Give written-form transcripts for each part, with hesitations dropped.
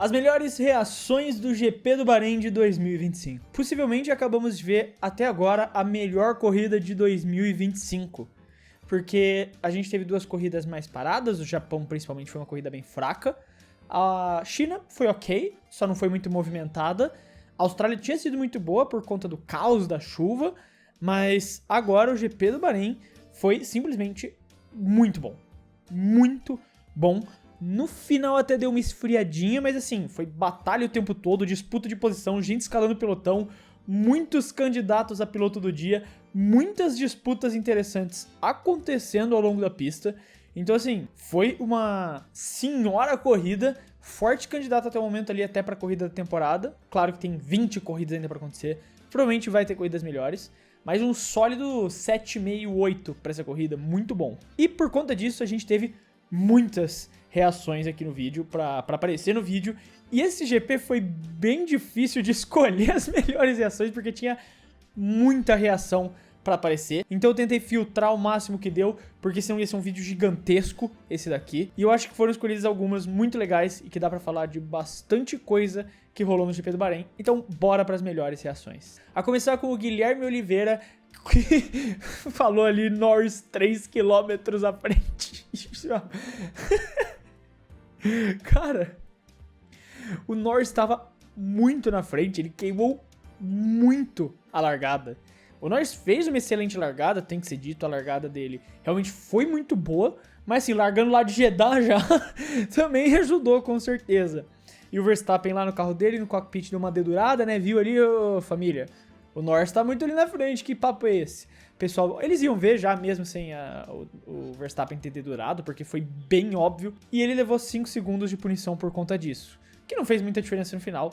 As melhores reações do GP do Bahrein de 2025. Possivelmente acabamos de ver até agora a melhor corrida de 2025. Porque a gente teve duas corridas mais paradas, o Japão principalmente foi uma corrida bem fraca. A China foi ok, só não foi muito movimentada. A Austrália tinha sido muito boa por conta do caos da chuva, mas agora o GP do Bahrein foi simplesmente muito bom. Muito bom. No final até deu uma esfriadinha, mas assim, foi batalha o tempo todo, disputa de posição, gente escalando pelotão, muitos candidatos a piloto do dia, muitas disputas interessantes acontecendo ao longo da pista. Então assim, foi uma senhora corrida, forte candidato até o momento ali até pra corrida da temporada. Claro que tem 20 corridas ainda pra acontecer, provavelmente vai ter corridas melhores. Mas um sólido 7,5, 8 pra essa corrida, muito bom. E por conta disso a gente teve muitas reações aqui no vídeo, pra aparecer no vídeo. E esse GP foi bem difícil de escolher as melhores reações, porque tinha muita reação pra aparecer. Então eu tentei filtrar o máximo que deu, porque senão ia ser um vídeo gigantesco, esse daqui. E eu acho que foram escolhidas algumas muito legais e que dá pra falar de bastante coisa que rolou no GP do Bahrein. Então bora pras melhores reações. A começar com o Guilherme Oliveira, que falou ali Norris 3 km à frente. Cara, o Norris estava muito na frente, ele queimou muito a largada. O Norris fez uma excelente largada, tem que ser dito, a largada dele realmente foi muito boa, mas assim, largando lá de Jeddah já, também ajudou com certeza. E o Verstappen lá no carro dele, no cockpit, deu uma dedurada, né, viu ali, ô família, o Norris tá muito ali na frente, que papo é esse? Pessoal, eles iam ver já mesmo sem o Verstappen ter dedurado, porque foi bem óbvio, e ele levou 5 segundos de punição por conta disso, que não fez muita diferença no final.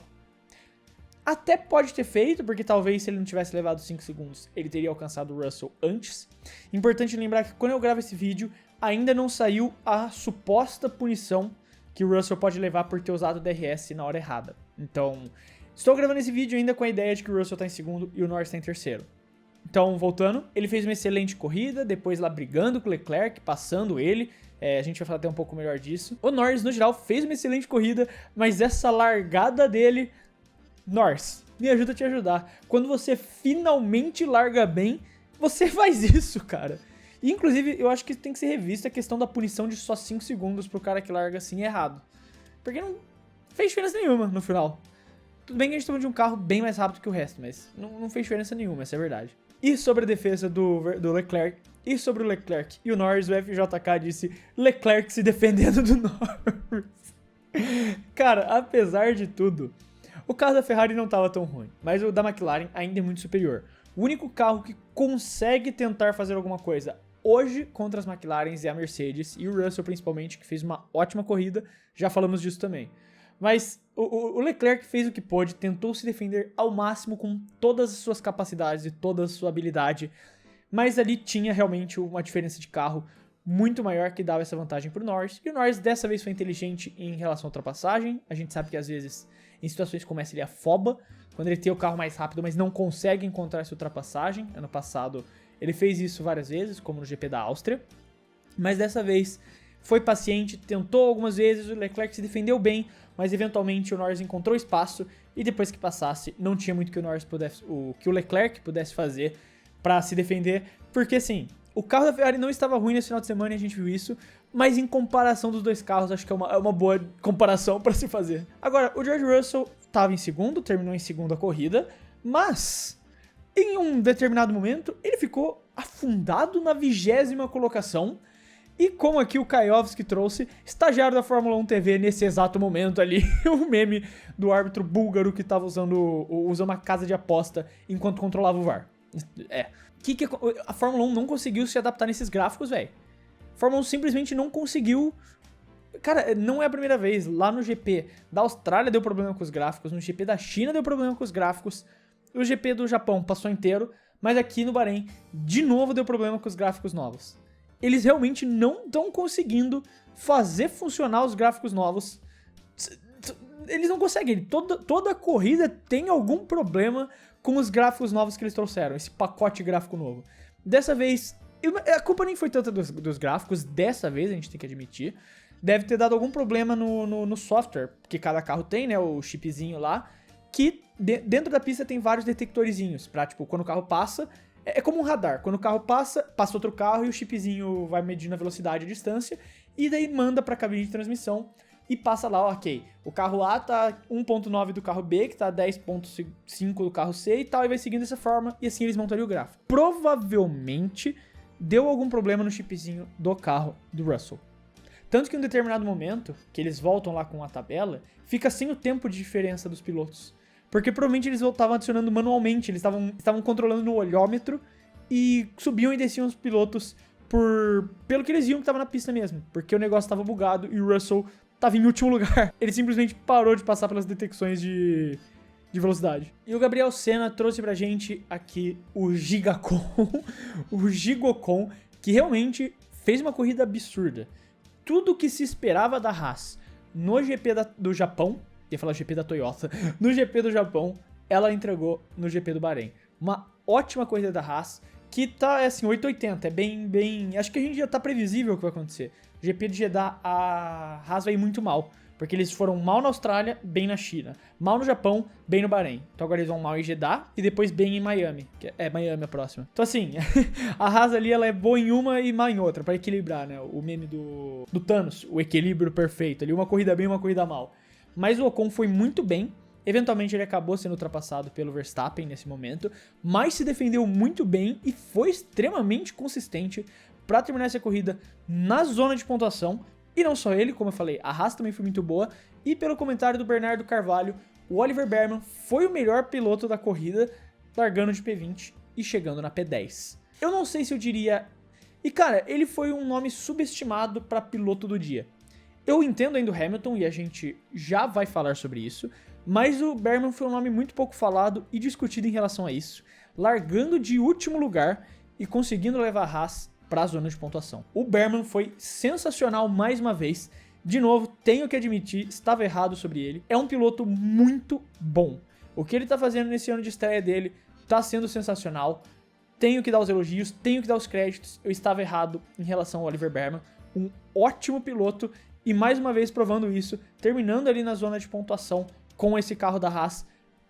Até pode ter feito, porque talvez se ele não tivesse levado 5 segundos, ele teria alcançado o Russell antes. Importante lembrar que quando eu gravo esse vídeo, ainda não saiu a suposta punição que o Russell pode levar por ter usado o DRS na hora errada. Então, estou gravando esse vídeo ainda com a ideia de que o Russell está em segundo e o Norris está em terceiro. Então, voltando, ele fez uma excelente corrida, depois lá brigando com o Leclerc, passando ele. A gente vai falar até um pouco melhor disso. O Norris, no geral, fez uma excelente corrida, mas essa largada dele... Norris, me ajuda a te ajudar. Quando você finalmente larga bem, você faz isso, cara. E, inclusive, eu acho que tem que ser revista a questão da punição de só 5 segundos pro cara que larga assim errado. Porque não fez diferença nenhuma no final. Tudo bem que a gente tá falando de um carro bem mais rápido que o resto, mas não fez diferença nenhuma, essa é a verdade. E sobre a defesa do Leclerc, e sobre o Leclerc e o Norris, o FJK disse Leclerc se defendendo do Norris. Cara, apesar de tudo, o carro da Ferrari não estava tão ruim, mas o da McLaren ainda é muito superior. O único carro que consegue tentar fazer alguma coisa hoje contra as McLarens é a Mercedes, e o Russell principalmente, que fez uma ótima corrida, já falamos disso também. Mas o Leclerc fez o que pôde, tentou se defender ao máximo com todas as suas capacidades e toda a sua habilidade, mas ali tinha realmente uma diferença de carro muito maior que dava essa vantagem para o Norris, e o Norris dessa vez foi inteligente em relação à ultrapassagem. A gente sabe que às vezes em situações como essa ele afoba, quando ele tem o carro mais rápido, mas não consegue encontrar essa ultrapassagem. Ano passado ele fez isso várias vezes, como no GP da Áustria, mas dessa vez foi paciente, tentou algumas vezes, o Leclerc se defendeu bem, mas eventualmente o Norris encontrou espaço, e depois que passasse, não tinha muito que o Leclerc pudesse fazer para se defender, porque assim, o carro da Ferrari não estava ruim nesse final de semana e a gente viu isso, mas em comparação dos dois carros, acho que é uma boa comparação para se fazer. Agora, o George Russell estava em segundo, terminou em segunda corrida, mas em um determinado momento ele ficou afundado na 20ª colocação. E como aqui o Kaiovski trouxe, estagiário da Fórmula 1 TV nesse exato momento ali, o meme do árbitro búlgaro que estava usando uma casa de aposta enquanto controlava o VAR. A Fórmula 1 não conseguiu se adaptar nesses gráficos, velho. A Fórmula 1 simplesmente não conseguiu. Cara, não é a primeira vez. Lá no GP da Austrália deu problema com os gráficos, no GP da China deu problema com os gráficos, o GP do Japão passou inteiro, mas aqui no Bahrein, de novo deu problema com os gráficos novos. Eles realmente não estão conseguindo fazer funcionar os gráficos novos. Eles não conseguem. Toda corrida tem algum problema com os gráficos novos que eles trouxeram, esse pacote gráfico novo. Dessa vez, a culpa nem foi tanta dos gráficos, dessa vez a gente tem que admitir. deve ter dado algum problema no software, que cada carro tem, né, o chipzinho lá, que dentro da pista tem vários detectorzinhos, pra, tipo, quando o carro passa, é como um radar, quando o carro passa outro carro e o chipzinho vai medindo a velocidade e a distância, e daí manda pra cabine de transmissão e passa lá, ok, o carro A tá 1.9 do carro B, que tá 10.5 do carro C e tal, e vai seguindo dessa forma, e assim eles montariam o gráfico. Provavelmente deu algum problema no chipzinho do carro do Russell. Tanto que em um determinado momento, que eles voltam lá com a tabela, fica sem o tempo de diferença dos pilotos. Porque provavelmente eles estavam adicionando manualmente, eles estavam controlando no olhômetro e subiam e desciam os pilotos pelo que eles viam que estava na pista mesmo. Porque o negócio estava bugado e o Russell estava em último lugar. Ele simplesmente parou de passar pelas detecções de velocidade. E o Gabriel Senna trouxe pra gente aqui o Gigacon, o Gigocon, que realmente fez uma corrida absurda. Tudo que se esperava da Haas no GP do Japão, ia falar GP da Toyota, no GP do Japão, ela entregou no GP do Bahrein. Uma ótima corrida da Haas, que tá, assim, 880, é bem... Acho que a gente já tá previsível o que vai acontecer. GP de Jeddah, a Haas vai ir muito mal, porque eles foram mal na Austrália, bem na China. Mal no Japão, bem no Bahrein. Então agora eles vão mal em Jeddah e depois bem em Miami. Miami a próxima. Então assim, a Haas ali ela é boa em uma e mal em outra, pra equilibrar, né? O meme do Thanos, o equilíbrio perfeito. Ali uma corrida bem, uma corrida mal. Mas o Ocon foi muito bem. Eventualmente ele acabou sendo ultrapassado pelo Verstappen nesse momento, mas se defendeu muito bem e foi extremamente consistente para terminar essa corrida na zona de pontuação. E não só ele, como eu falei, a Haas também foi muito boa. E pelo comentário do Bernardo Carvalho, o Oliver Behrman foi o melhor piloto da corrida, largando de P20 e chegando na P10. Eu não sei se eu diria... E cara, ele foi um nome subestimado para piloto do dia. Eu entendo ainda o Hamilton e a gente já vai falar sobre isso, mas o Behrman foi um nome muito pouco falado e discutido em relação a isso, largando de último lugar e conseguindo levar a Haas para a zona de pontuação. O Behrman foi sensacional mais uma vez. De novo, tenho que admitir, estava errado sobre ele. É um piloto muito bom. O que ele está fazendo nesse ano de estreia dele está sendo sensacional. Tenho que dar os elogios, tenho que dar os créditos. Eu estava errado em relação ao Oliver Behrman. Um ótimo piloto e mais uma vez provando isso, terminando ali na zona de pontuação com esse carro da Haas,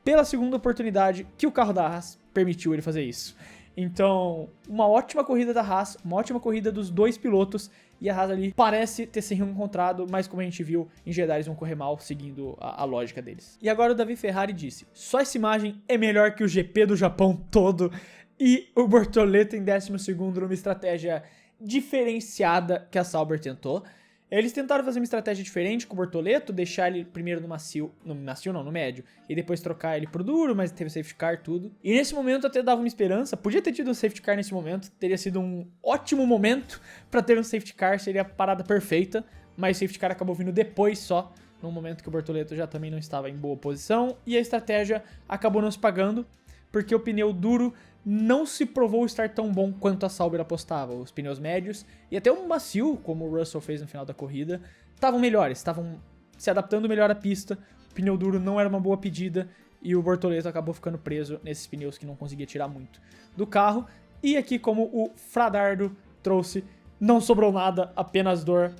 pela segunda oportunidade que o carro da Haas permitiu ele fazer isso. Então, uma ótima corrida da Haas, uma ótima corrida dos dois pilotos, e a Haas ali parece ter se reencontrado, mas como a gente viu, em Jeddah eles vão correr mal, seguindo a lógica deles. E agora o Davi Ferrari disse, só essa imagem é melhor que o GP do Japão todo, e o Bortoleto em 12º numa estratégia diferenciada que a Sauber tentou. Eles tentaram fazer uma estratégia diferente com o Bortoleto, deixar ele primeiro no médio, e depois trocar ele pro duro, mas teve safety car tudo. E nesse momento até dava uma esperança, podia ter tido um safety car nesse momento, teria sido um ótimo momento pra ter um safety car, seria a parada perfeita, mas o safety car acabou vindo depois só, no momento que o Bortoleto já também não estava em boa posição, e a estratégia acabou não se pagando, porque o pneu duro não se provou estar tão bom quanto a Sauber apostava. Os pneus médios e até o macio, como o Russell fez no final da corrida, estavam melhores, estavam se adaptando melhor à pista. O pneu duro não era uma boa pedida e o Bortoleto acabou ficando preso nesses pneus que não conseguia tirar muito do carro. E aqui, como o Fradardo trouxe, não sobrou nada, apenas dor.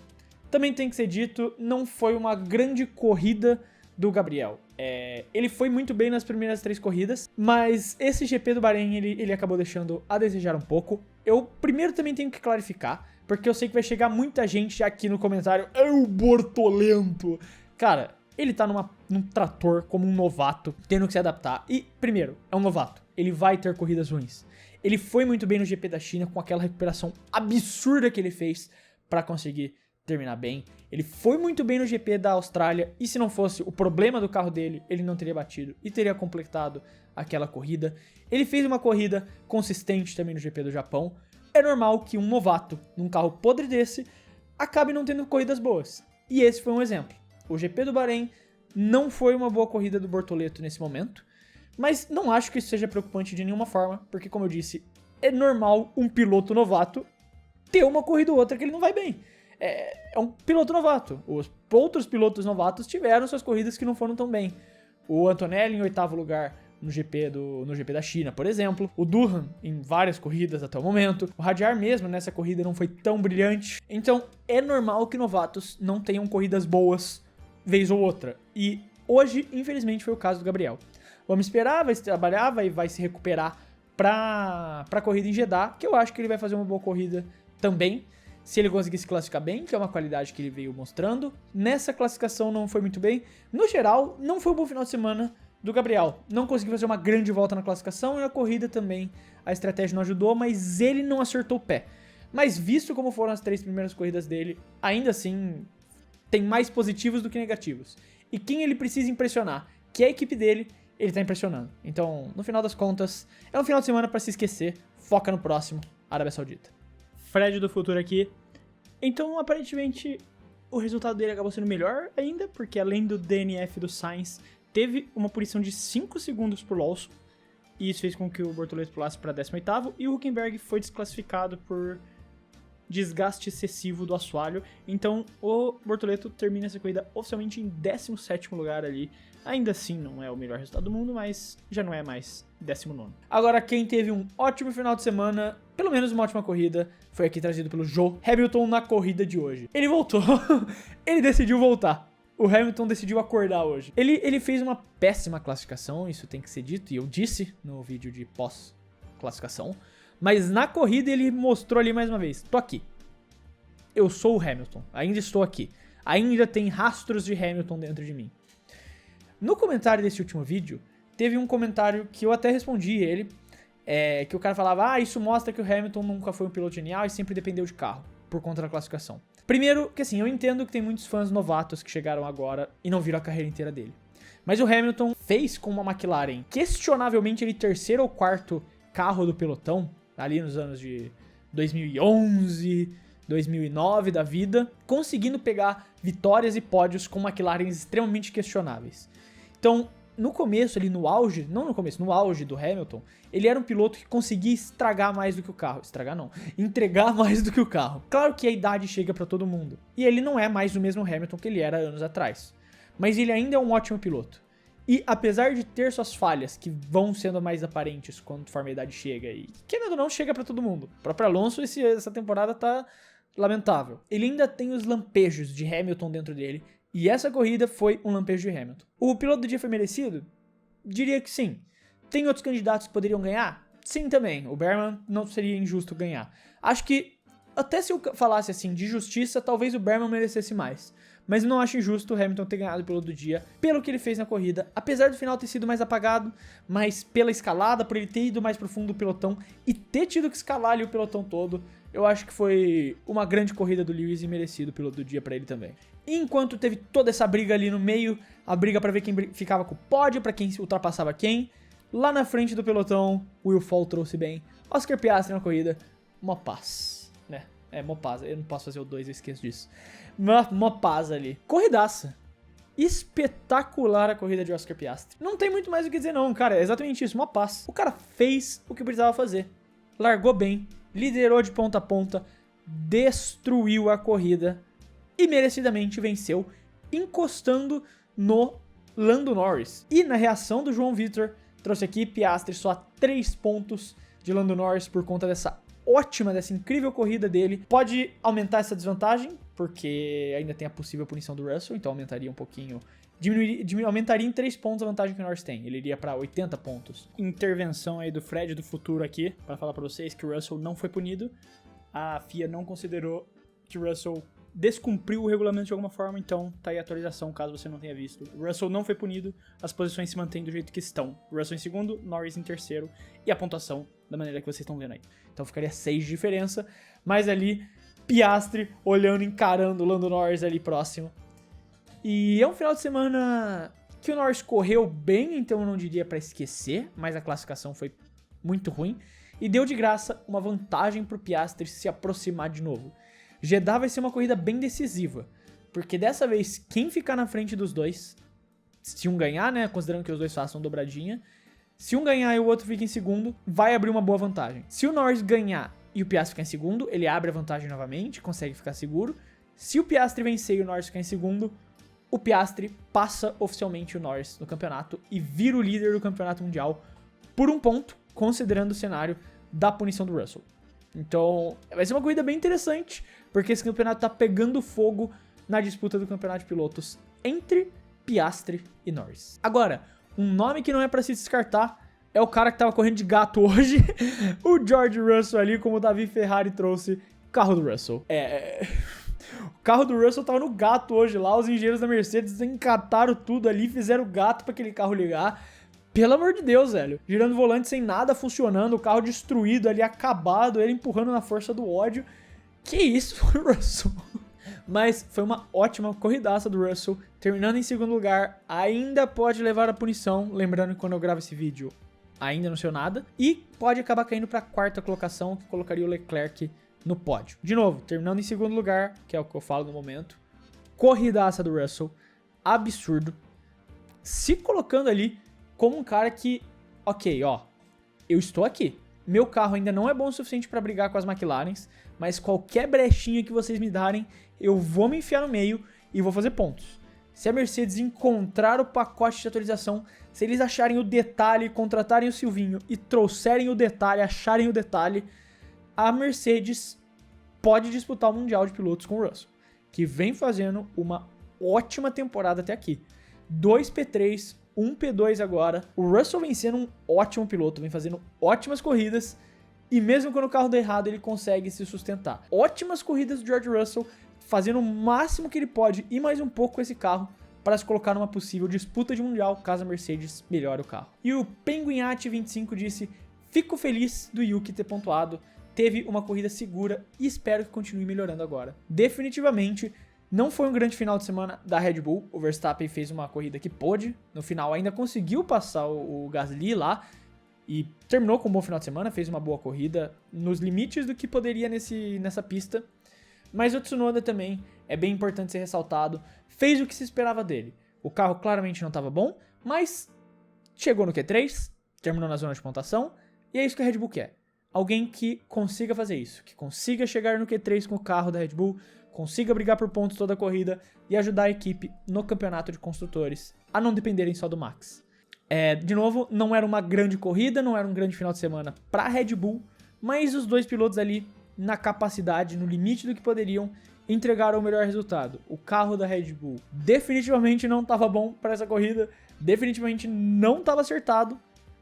Também tem que ser dito, não foi uma grande corrida do Gabriel. Ele foi muito bem nas primeiras 3 corridas, mas esse GP do Bahrein ele acabou deixando a desejar um pouco. Eu primeiro também tenho que clarificar, porque eu sei que vai chegar muita gente aqui no comentário, é o Bortolento. Cara, ele tá num trator como um novato, tendo que se adaptar. E, primeiro, é um novato, ele vai ter corridas ruins. Ele foi muito bem no GP da China, com aquela recuperação absurda que ele fez pra conseguir terminar bem. Ele foi muito bem no GP da Austrália e se não fosse o problema do carro dele, ele não teria batido e teria completado aquela corrida. Ele fez uma corrida consistente também no GP do Japão. É normal que um novato num carro podre desse acabe não tendo corridas boas. E esse foi um exemplo. O GP do Bahrein não foi uma boa corrida do Bortoleto nesse momento, mas não acho que isso seja preocupante de nenhuma forma, porque como eu disse, é normal um piloto novato ter uma corrida ou outra que ele não vai bem. É um piloto novato. Os outros pilotos novatos tiveram suas corridas que não foram tão bem. O Antonelli em 8º lugar no GP da China, por exemplo. O Durham em várias corridas até o momento. O Hadjar mesmo nessa corrida não foi tão brilhante. Então é normal que novatos não tenham corridas boas vez ou outra. E hoje, infelizmente, foi o caso do Gabriel. Vamos esperar, vai trabalhar, vai se recuperar pra corrida em Jeddah, que eu acho que ele vai fazer uma boa corrida também. Se ele conseguir se classificar bem, que é uma qualidade que ele veio mostrando. Nessa classificação não foi muito bem. No geral, não foi um bom final de semana do Gabriel. Não conseguiu fazer uma grande volta na classificação e na corrida também a estratégia não ajudou, mas ele não acertou o pé. Mas visto como foram as 3 primeiras corridas dele, ainda assim tem mais positivos do que negativos. E quem ele precisa impressionar, que é a equipe dele, ele tá impressionando. Então, no final das contas, é um final de semana pra se esquecer. Foca no próximo, Arábia Saudita. Fred do futuro aqui. Então, aparentemente, o resultado dele acabou sendo melhor ainda, porque além do DNF do Sainz, teve uma punição de 5 segundos por Lawson, e isso fez com que o Bortoleto pulasse para 18º, e o Hülkenberg foi desclassificado por desgaste excessivo do assoalho. Então, o Bortoleto termina essa corrida oficialmente em 17º lugar ali. Ainda assim, não é o melhor resultado do mundo, mas já não é mais 19º. Agora, quem teve um ótimo final de semana, pelo menos uma ótima corrida, foi aqui trazido pelo Joe Hamilton na corrida de hoje. Ele voltou, ele decidiu voltar. O Hamilton decidiu acordar hoje. Ele fez uma péssima classificação, isso tem que ser dito, e eu disse no vídeo de pós-classificação. Mas na corrida ele mostrou ali mais uma vez, tô aqui. Eu sou o Hamilton, ainda estou aqui. Ainda tem rastros de Hamilton dentro de mim. No comentário desse último vídeo, teve um comentário que eu até respondi ele, que o cara falava, isso mostra que o Hamilton nunca foi um piloto genial e sempre dependeu de carro, por conta da classificação. Primeiro, que assim, eu entendo que tem muitos fãs novatos que chegaram agora e não viram a carreira inteira dele. Mas o Hamilton fez com uma McLaren, questionavelmente ele terceiro ou quarto carro do pelotão, ali nos anos de 2011, 2009 da vida, conseguindo pegar vitórias e pódios com McLarens extremamente questionáveis. Então, no começo, ali no auge, não no começo, no auge do Hamilton, ele era um piloto que conseguia estragar mais do que o carro. Estragar não, entregar mais do que o carro. Claro que a idade chega pra todo mundo. E ele não é mais o mesmo Hamilton que ele era anos atrás. Mas ele ainda é um ótimo piloto. E apesar de ter suas falhas, que vão sendo mais aparentes conforme a idade chega, e querendo ou não, chega pra todo mundo. O próprio Alonso, essa temporada tá lamentável. Ele ainda tem os lampejos de Hamilton dentro dele, e essa corrida foi um lampejo de Hamilton. O piloto do dia foi merecido? Diria que sim. Tem outros candidatos que poderiam ganhar? Sim também. O Berman não seria injusto ganhar. Acho que, até se eu falasse assim, de justiça, talvez o Berman merecesse mais. Mas não acho injusto o Hamilton ter ganhado o piloto do dia, pelo que ele fez na corrida, apesar do final ter sido mais apagado, mas pela escalada, por ele ter ido mais profundo do pelotão e ter tido que escalar ali o pelotão todo, eu acho que foi uma grande corrida do Lewis e merecido o piloto do dia pra ele também. Enquanto teve toda essa briga ali no meio, a briga pra ver quem ficava com o pódio, pra quem ultrapassava quem, lá na frente do pelotão, o Will Fall trouxe bem, Oscar Piastri na corrida, uma paz, né? Mó paz, eu não posso fazer o 2, eu esqueço disso. Mó paz ali. Corridaça. Espetacular a corrida de Oscar Piastri. Não tem muito mais o que dizer não, cara, é exatamente isso, mó paz. O cara fez o que precisava fazer. Largou bem, liderou de ponta a ponta, destruiu a corrida e merecidamente venceu, encostando no Lando Norris. E na reação do João Vitor, trouxe aqui Piastri só a 3 pontos de Lando Norris por conta dessa incrível corrida dele. Pode aumentar essa desvantagem, porque ainda tem a possível punição do Russell, então aumentaria um pouquinho, aumentaria em 3 pontos a vantagem que o Norris tem. Ele iria para 80 pontos. Intervenção aí do Fred do futuro aqui, para falar para vocês que o Russell não foi punido. A FIA não considerou que o Russell descumpriu o regulamento de alguma forma, então tá aí a atualização, caso você não tenha visto. O Russell não foi punido, as posições se mantêm do jeito que estão. Russell em segundo, Norris em terceiro, e a pontuação da maneira que vocês estão vendo aí. Então ficaria 6 de diferença, mas ali Piastri olhando, encarando o Lando Norris ali próximo. E é um final de semana que o Norris correu bem, então eu não diria pra esquecer, mas a classificação foi muito ruim, e deu de graça uma vantagem pro Piastri se aproximar de novo. Jeddah vai ser uma corrida bem decisiva, porque dessa vez quem ficar na frente dos dois, se um ganhar, né, considerando que os dois façam dobradinha, se um ganhar e o outro fica em segundo, vai abrir uma boa vantagem. Se o Norris ganhar e o Piastri ficar em segundo, ele abre a vantagem novamente, consegue ficar seguro. Se o Piastri vencer e o Norris ficar em segundo, o Piastri passa oficialmente o Norris no campeonato e vira o líder do campeonato mundial por um ponto, considerando o cenário da punição do Russell. Então, vai ser uma corrida bem interessante, porque esse campeonato tá pegando fogo na disputa do campeonato de pilotos entre Piastri e Norris. Agora, um nome que não é pra se descartar é o cara que tava correndo de gato hoje, o George Russell ali, como o Davi Ferrari trouxe, o carro do Russell. O carro do Russell tava no gato hoje lá, os engenheiros da Mercedes encataram tudo ali, fizeram o gato pra aquele carro ligar. Pelo amor de Deus, velho. Girando o volante sem nada funcionando, o carro destruído ali, acabado, ele empurrando na força do ódio. Que isso, Russell? Mas foi uma ótima corridaça do Russell, terminando em segundo lugar, ainda pode levar a punição, lembrando que quando eu gravo esse vídeo ainda não saiu nada, e pode acabar caindo para a quarta colocação, que colocaria o Leclerc no pódio. De novo, terminando em segundo lugar, que é o que eu falo no momento, corridaça do Russell, absurdo, se colocando ali como um cara que, ok, ó, eu estou aqui, meu carro ainda não é bom o suficiente para brigar com as McLarens, mas qualquer brechinha que vocês me darem, eu vou me enfiar no meio e vou fazer pontos. Se a Mercedes encontrar o pacote de atualização, se eles acharem o detalhe, contratarem o Silvinho e trouxerem o detalhe, acharem o detalhe, a Mercedes pode disputar o Mundial de Pilotos com o Russell, que vem fazendo uma ótima temporada até aqui. 2 P3, 1 P2 agora. O Russell vem sendo um ótimo piloto, vem fazendo ótimas corridas, e mesmo quando o carro dá errado, ele consegue se sustentar. Ótimas corridas do George Russell, fazendo o máximo que ele pode e mais um pouco com esse carro para se colocar numa possível disputa de mundial caso a Mercedes melhore o carro. E o Penguinhati25 disse: fico feliz do Yuki ter pontuado, teve uma corrida segura e espero que continue melhorando agora. Definitivamente não foi um grande final de semana da Red Bull, o Verstappen fez uma corrida que pôde, no final ainda conseguiu passar o Gasly lá e terminou com um bom final de semana, fez uma boa corrida nos limites do que poderia nessa pista. Mas o Tsunoda também é bem importante ser ressaltado, fez o que se esperava dele. O carro claramente não estava bom, mas chegou no Q3, terminou na zona de pontuação, e é isso que a Red Bull quer. Alguém que consiga fazer isso, que consiga chegar no Q3 com o carro da Red Bull, consiga brigar por pontos toda a corrida e ajudar a equipe no campeonato de construtores a não dependerem só do Max. De novo, não era uma grande corrida, não era um grande final de semana para a Red Bull, mas os dois pilotos ali na capacidade, no limite do que poderiam, entregaram o melhor resultado. O carro da Red Bull definitivamente não estava bom para essa corrida, definitivamente não estava acertado,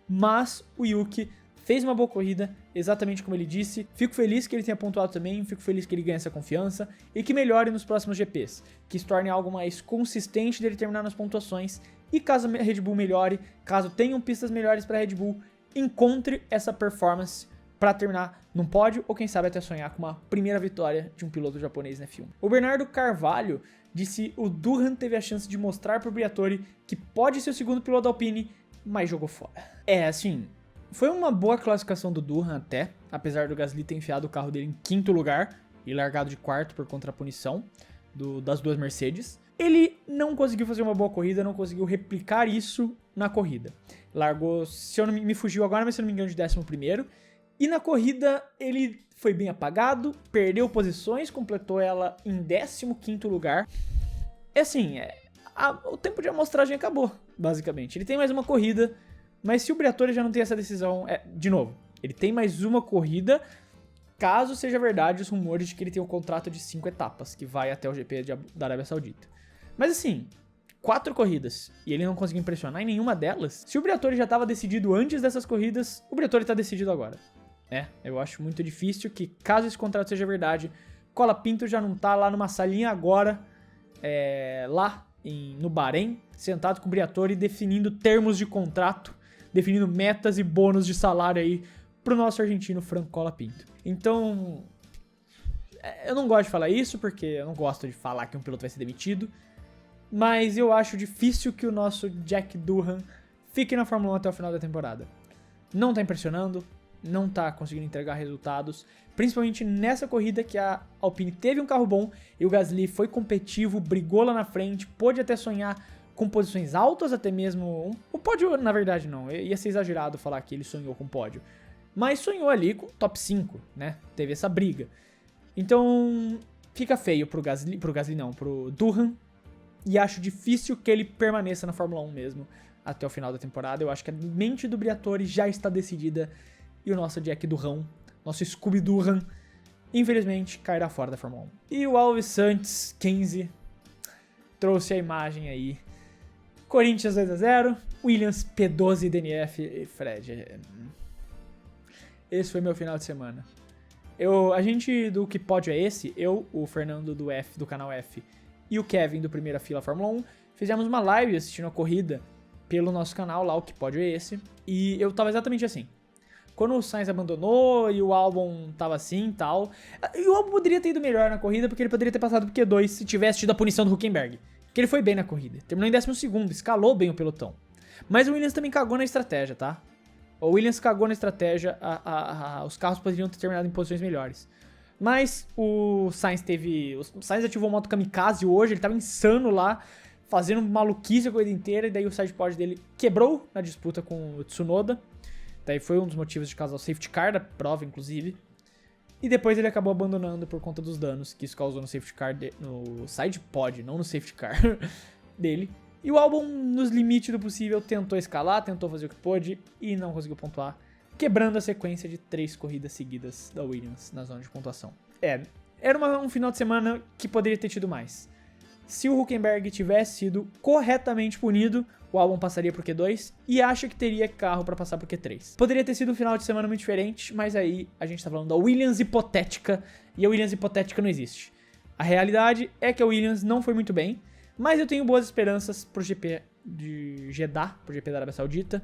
mas o Yuki fez uma boa corrida, exatamente como ele disse. Fico feliz que ele tenha pontuado também, fico feliz que ele ganhe essa confiança e que melhore nos próximos GPs, que se torne algo mais consistente dele terminar nas pontuações, e caso a Red Bull melhore, caso tenham pistas melhores para a Red Bull, encontre essa performance para terminar num pódio ou quem sabe até sonhar com uma primeira vitória de um piloto japonês na F1. O Bernardo Carvalho disse: o Durhan teve a chance de mostrar pro Briatore que pode ser o segundo piloto da Alpine, mas jogou fora. Assim, foi uma boa classificação do Durhan até, apesar do Gasly ter enfiado o carro dele em quinto lugar e largado de quarto por contra a punição das duas Mercedes. Ele não conseguiu fazer uma boa corrida, não conseguiu replicar isso na corrida. Largou, se eu não me fugiu agora, mas se eu não me engano, de 11º. E na corrida ele foi bem apagado, perdeu posições, completou ela em 15º lugar. O tempo de amostragem acabou, basicamente. Ele tem mais uma corrida, mas se o Briatore já não tem essa decisão, de novo, ele tem mais uma corrida, caso seja verdade os rumores de que ele tem um contrato de 5 etapas, que vai até o GP da Arábia Saudita. Mas assim, 4 corridas, e ele não conseguiu impressionar em nenhuma delas. Se o Briatore já estava decidido antes dessas corridas, o Briatore está decidido agora. Eu acho muito difícil que, caso esse contrato seja verdade, Colapinto já não tá lá numa salinha agora, lá no Bahrein, sentado com o Briatore, definindo termos de contrato, definindo metas e bônus de salário aí pro nosso argentino Franco Colapinto. Então, eu não gosto de falar isso, porque eu não gosto de falar que um piloto vai ser demitido, mas eu acho difícil que o nosso Jack Durhan fique na Fórmula 1 até o final da temporada. Não tá impressionando, não tá conseguindo entregar resultados, principalmente nessa corrida que a Alpine teve um carro bom e o Gasly foi competitivo, brigou lá na frente, pôde até sonhar com posições altas, até mesmo o pódio, na verdade não, ia ser exagerado falar que ele sonhou com pódio, mas sonhou ali com top 5, né, teve essa briga. Então fica feio pro Durhan, e acho difícil que ele permaneça na Fórmula 1 mesmo até o final da temporada. Eu acho que a mente do Briatore já está decidida e o nosso Jack Durrão, nosso Scooby Durran, infelizmente cairá fora da Fórmula 1. E o Alves Santos 15 trouxe a imagem aí. Corinthians 2-0, Williams P12 DNF e Fred. Esse foi meu final de semana. A gente do Que Pódio é Esse, eu, o Fernando do canal F e o Kevin do Primeira Fila Fórmula 1, fizemos uma live assistindo a corrida pelo nosso canal lá, o Que Pódio é Esse, e eu tava exatamente assim. Quando o Sainz abandonou e o Albon tava assim e tal, e o Albon poderia ter ido melhor na corrida porque ele poderia ter passado pro Q2 se tivesse tido a punição do Hülkenberg. Porque ele foi bem na corrida, terminou em 12º, escalou bem o pelotão. Mas o Williams também cagou na estratégia, tá? O Williams cagou na estratégia, os carros poderiam ter terminado em posições melhores. Mas o Sainz ativou o modo kamikaze hoje, ele tava insano lá, fazendo maluquice a corrida inteira, e daí o sidepod dele quebrou na disputa com o Tsunoda. Daí foi um dos motivos de causar o safety car da prova, inclusive. E depois ele acabou abandonando por conta dos danos que isso causou no safety car, no sidepod, não no safety car dele. E o Albon, nos limites do possível, tentou escalar, tentou fazer o que pôde e não conseguiu pontuar, quebrando a sequência de 3 corridas seguidas da Williams na zona de pontuação. Era um final de semana que poderia ter tido mais. Se o Hülkenberg tivesse sido corretamente punido, o Albon passaria pro Q2 e acho que teria carro para passar pro Q3. Poderia ter sido um final de semana muito diferente, mas aí a gente tá falando da Williams hipotética, e a Williams hipotética não existe. A realidade é que a Williams não foi muito bem, mas eu tenho boas esperanças pro GP de Jeddah, pro GP da Arábia Saudita.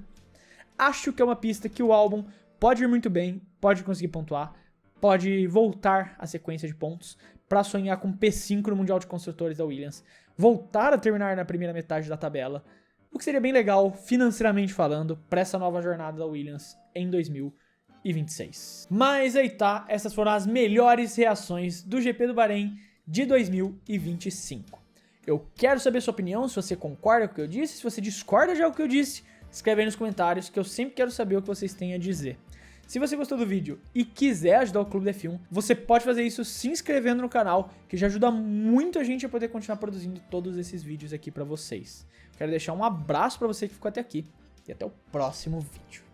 Acho que é uma pista que o Albon pode ir muito bem, pode conseguir pontuar, pode voltar à sequência de pontos para sonhar com P5 no Mundial de Construtores da Williams, voltar a terminar na primeira metade da tabela, o que seria bem legal, financeiramente falando, para essa nova jornada da Williams em 2026. Mas aí tá, essas foram as melhores reações do GP do Bahrein de 2025. Eu quero saber a sua opinião, se você concorda com o que eu disse, se você discorda já com o que eu disse, escreve aí nos comentários que eu sempre quero saber o que vocês têm a dizer. Se você gostou do vídeo e quiser ajudar o Clube da F1, você pode fazer isso se inscrevendo no canal, que já ajuda muito a gente a poder continuar produzindo todos esses vídeos aqui pra vocês. Quero deixar um abraço pra você que ficou até aqui e até o próximo vídeo.